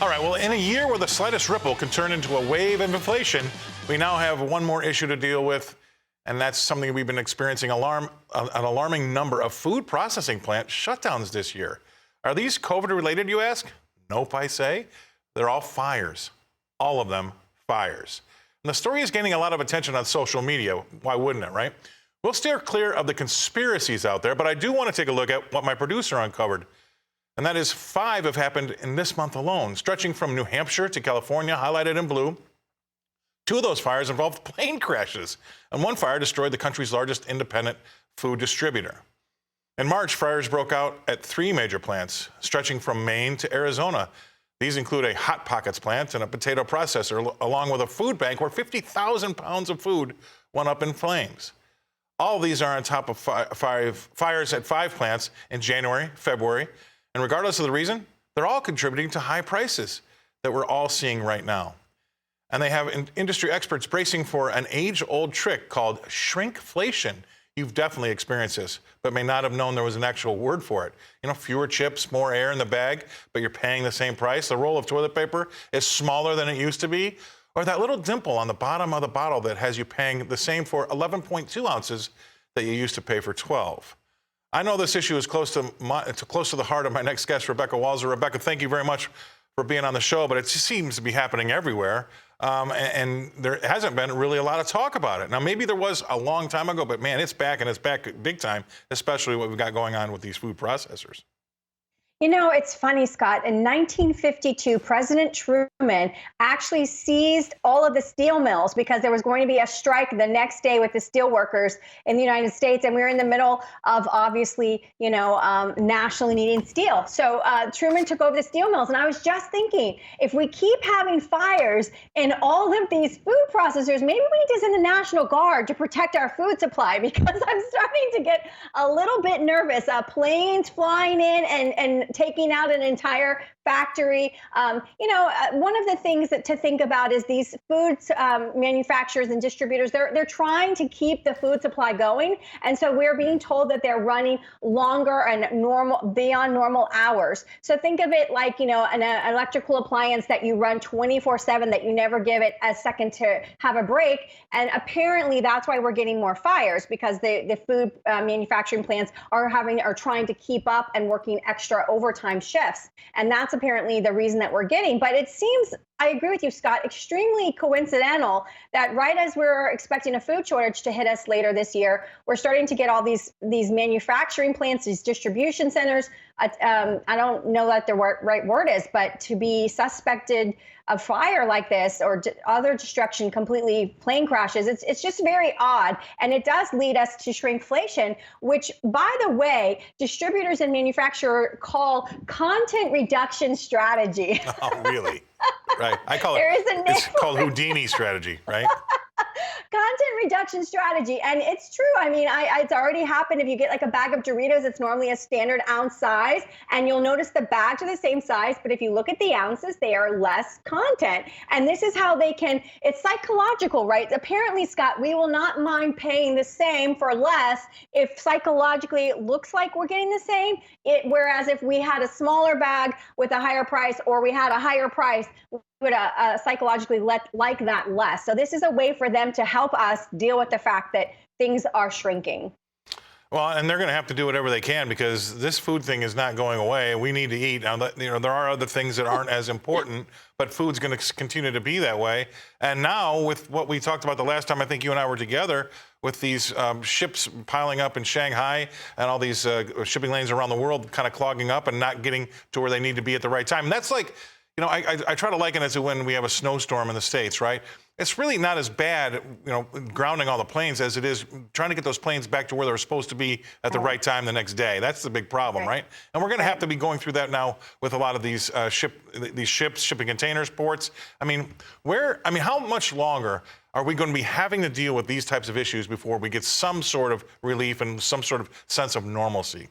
All right, well, in a year where the slightest ripple can turn into a wave of inflation, we now have one more issue to deal with, and that's something we've been experiencing an alarming number of food processing plant shutdowns this year. Are these COVID-related, you ask? Nope, I say. They're all fires. All of them fires. And the story is gaining a lot of attention on social media. Why wouldn't it, right? We'll steer clear of the conspiracies out there, but I do want to take a look at what my producer uncovered. And that is 5 have happened in this month alone, stretching from New Hampshire to California, highlighted in blue. 2 of those fires involved plane crashes, and 1 fire destroyed the country's largest independent food distributor. In March, fires broke out at 3 major plants, stretching from Maine to Arizona. These include a Hot Pockets plant and a potato processor, along with a food bank where 50,000 pounds of food went up in flames. All of these are on top of fires at 5 plants in January, February, and regardless of the reason, they're all contributing to high prices that we're all seeing right now. And they have industry experts bracing for an age-old trick called shrinkflation. You've definitely experienced this, but may not have known there was an actual word for it. You know, fewer chips, more air in the bag, but you're paying the same price. The roll of toilet paper is smaller than it used to be. Or that little dimple on the bottom of the bottle that has you paying the same for 11.2 ounces that you used to pay for 12. I know this issue is close to the heart of my next guest, Rebecca Walser. Rebecca, thank you very much for being on the show, but it just seems to be happening everywhere. And there hasn't been really a lot of talk about it. Now, maybe there was a long time ago, but man, it's back, and it's back big time, especially what we've got going on with these food processors. You know, it's funny, Scott. In 1952, President Truman actually seized all of the steel mills because there was going to be a strike the next day with the steel workers in the United States. And we were in the middle of, obviously, nationally needing steel. So Truman took over the steel mills. And I was just thinking, if we keep having fires in all of these food processors, maybe we need to send the National Guard to protect our food supply, because I'm starting to get a little bit nervous. Planes flying in and taking out an entire factory. One of the things to think about is these food manufacturers and distributors, they're trying to keep the food supply going. And so we're being told that they're running longer and beyond normal hours. So think of it like, an electrical appliance that you run 24/7, that you never give it a second to have a break. And apparently that's why we're getting more fires, because the food manufacturing plants are trying to keep up and working extra overtime shifts. And that's apparently the reason that we're getting. But it seems, I agree with you, Scott, extremely coincidental that right as we're expecting a food shortage to hit us later this year, we're starting to get all these manufacturing plants, these distribution centers. I don't know what the right word is, but to be suspected of fire like this or other destruction, completely plane crashes, it's just very odd. And it does lead us to shrinkflation, which, by the way, distributors and manufacturers call content reduction strategy. Oh, really? Right. I call it's called Houdini strategy, right? Content reduction strategy. And it's true. I mean, it's already happened. If you get like a bag of Doritos, it's normally a standard ounce size, and you'll notice the bags are the same size. But if you look at the ounces, they are less content. And this is how it's psychological, right? Apparently, Scott, we will not mind paying the same for less if psychologically it looks like we're getting the same. Whereas if we had a smaller bag with a higher price, or we had a higher price, we would psychologically like that less. So this is a way for them to help us deal with the fact that things are shrinking. Well, and they're going to have to do whatever they can, because this food thing is not going away. We need to eat. Now, there are other things that aren't as important, but food's going to continue to be that way. And now, with what we talked about the last time I think you and I were together, with these ships piling up in Shanghai and all these shipping lanes around the world kind of clogging up and not getting to where they need to be at the right time. And that's like, I try to liken it to when we have a snowstorm in the States, right? It's really not as bad, grounding all the planes as it is trying to get those planes back to where they're supposed to be at the right time the next day. That's the big problem, right? And we're going to have to be going through that now with a lot of these ships, shipping containers, ports. I mean, how much longer are we going to be having to deal with these types of issues before we get some sort of relief and some sort of sense of normalcy?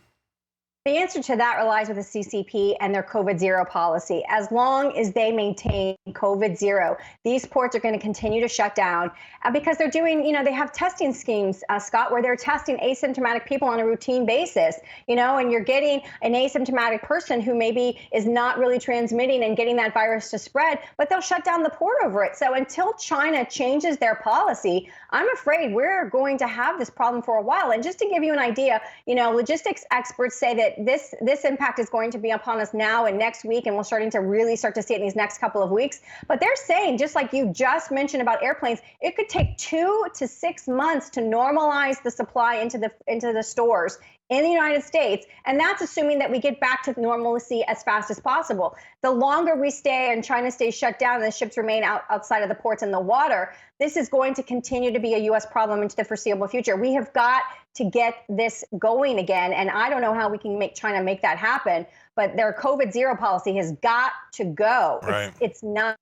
The answer to that relies with the CCP and their COVID zero policy. As long as they maintain COVID zero, these ports are going to continue to shut down because they're doing, they have testing schemes, Scott, where they're testing asymptomatic people on a routine basis, and you're getting an asymptomatic person who maybe is not really transmitting and getting that virus to spread, but they'll shut down the port over it. So until China changes their policy, I'm afraid we're going to have this problem for a while. And just to give you an idea, logistics experts say that this impact is going to be upon us now and next week, and we're starting to really start to see it in these next couple of weeks. But they're saying, just like you just mentioned about airplanes, it could take 2 to 6 months to normalize the supply into the stores in the United States. And that's assuming that we get back to normalcy as fast as possible. The longer we stay and China stays shut down and the ships remain outside of the ports in the water, this is going to continue to be a U.S. problem into the foreseeable future. We have got to get this going again. And I don't know how we can make China make that happen, but their COVID zero policy has got to go. Right. It's not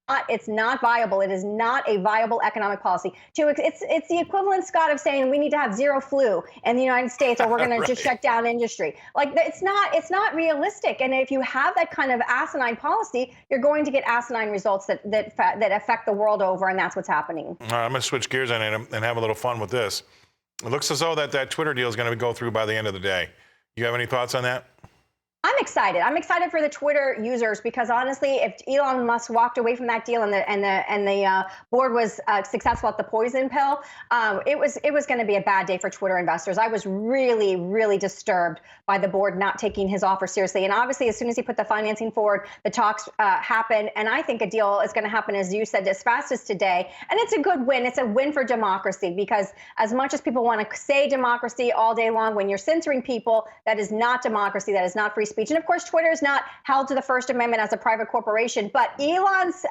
viable. It is not a viable economic policy. It's the equivalent, Scott, of saying we need to have zero flu in the United States or we're going to just shut down industry. Like, it's not realistic. And if you have that kind of asinine policy, you're going to get asinine results that affect the world over, and that's what's happening. All right, I'm going to switch gears on it and have a little fun with this. It looks as though that Twitter deal is going to go through by the end of the day. You have any thoughts on that? I'm excited. I'm excited for the Twitter users because honestly, if Elon Musk walked away from that deal and the board was successful at the poison pill, it was going to be a bad day for Twitter investors. I was really, really disturbed by the board not taking his offer seriously. And obviously, as soon as he put the financing forward, the talks happened. And I think a deal is going to happen, as you said, as fast as today. And it's a good win. It's a win for democracy because as much as people want to say democracy all day long, when you're censoring people, that is not democracy. That is not free speech. And of course, Twitter is not held to the First Amendment as a private corporation. But Elon's,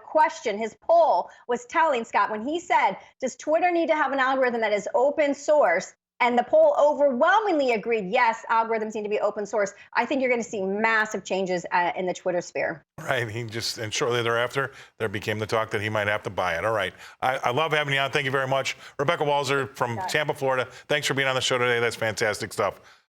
question, his poll was telling, Scott, when he said, does Twitter need to have an algorithm that is open source? And the poll overwhelmingly agreed, yes, algorithms need to be open source. I think you're going to see massive changes in the Twitter sphere. Right. And shortly thereafter, there became the talk that he might have to buy it. All right. I love having you on. Thank you very much. Rebecca Walser from Tampa, Florida. Thanks for being on the show today. That's fantastic stuff.